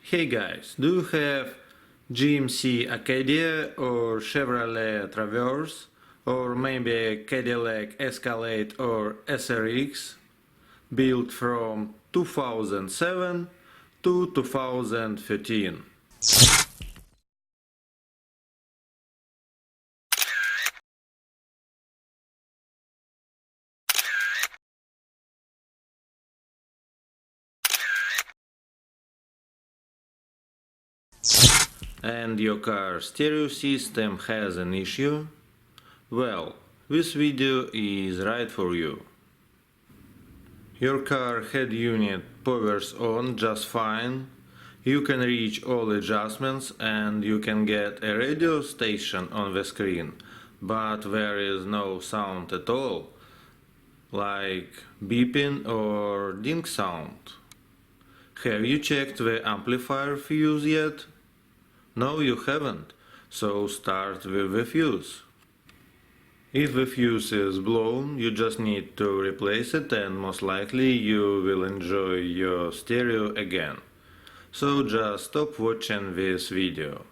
Hey guys, do you have GMC Acadia or Chevrolet Traverse or maybe a Cadillac Escalade or SRX built from 2007 to 2013? And your car stereo system has an issue? Well, this video is right for you. Your car head unit powers on just fine, you can reach all adjustments and you can get a radio station on the screen, but there is no sound at all, like beeping or ding sound. Have you checked the amplifier fuse yet? No, you haven't, so start with the fuse. If the fuse is blown, you just need to replace it and most likely you will enjoy your stereo again. So just stop watching this video.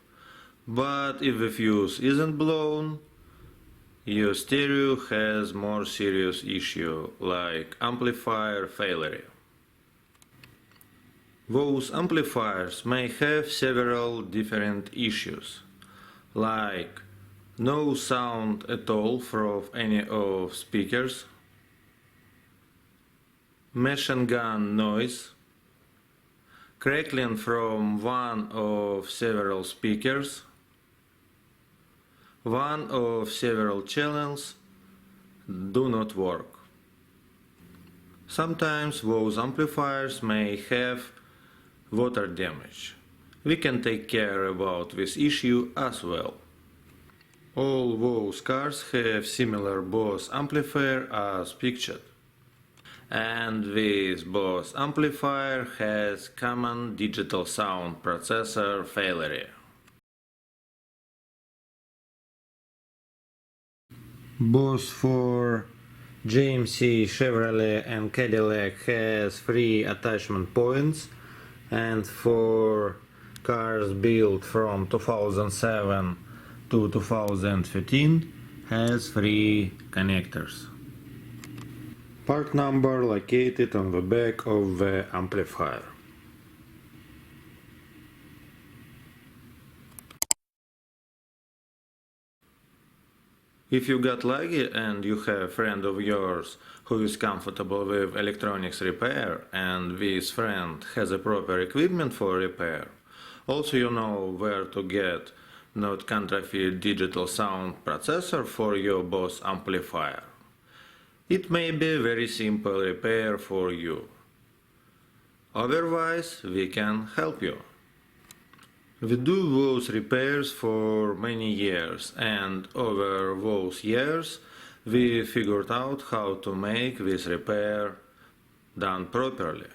But if the fuse isn't blown, your stereo has more serious issue, like amplifier failure. Those amplifiers may have several different issues, like no sound at all from any of speakers, machine gun noise, crackling from one of several speakers, one of several channels do not work. Sometimes those amplifiers may have water damage. We can take care about this issue as well. All those cars have similar BOSE amplifier as pictured. And this BOSE amplifier has common digital sound processor failure. BOSE for GMC, Chevrolet and Cadillac has 3 attachment points, and for cars built from 2007 to 2015 has 3 connectors. Part number located on the back of the amplifier. If you got lucky and you have a friend of yours who is comfortable with electronics repair and this friend has a proper equipment for repair, also you know where to get not counterfeit digital sound processor for your BOSE amplifier. It may be very simple repair for you. Otherwise, we can help you. We do those repairs for many years, and over those years we figured out how to make this repair done properly.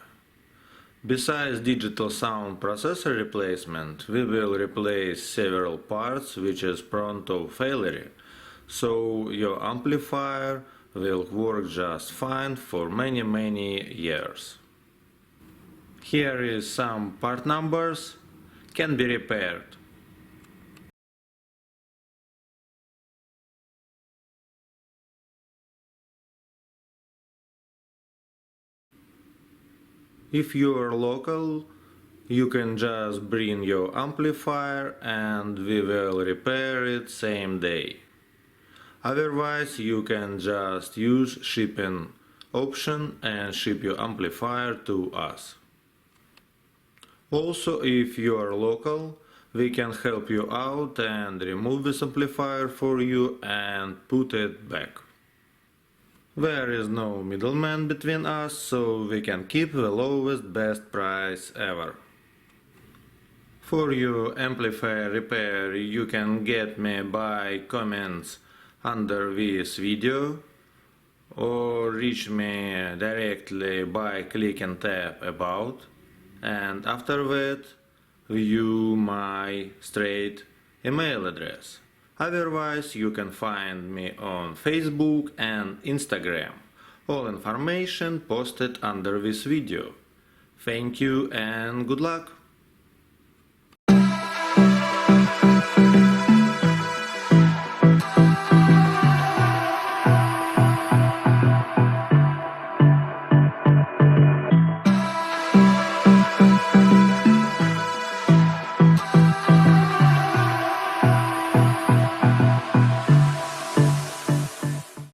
Besides digital sound processor replacement, we will replace several parts which is prone to failure, so your amplifier will work just fine for many years. Here is some part numbers. Can be repaired. If you are local, you can just bring your amplifier and we will repair it same day. Otherwise, you can just use shipping option and ship your amplifier to us. Also, if you are local, we can help you out and remove this amplifier for you and put it back. There is no middleman between us, so we can keep the lowest best price ever. For your amplifier repair, you can get me by comments under this video or reach me directly by clicking tab about, and after that view my straight email address. Otherwise, you can find me on Facebook and Instagram. All information posted under this video. Thank you and good luck!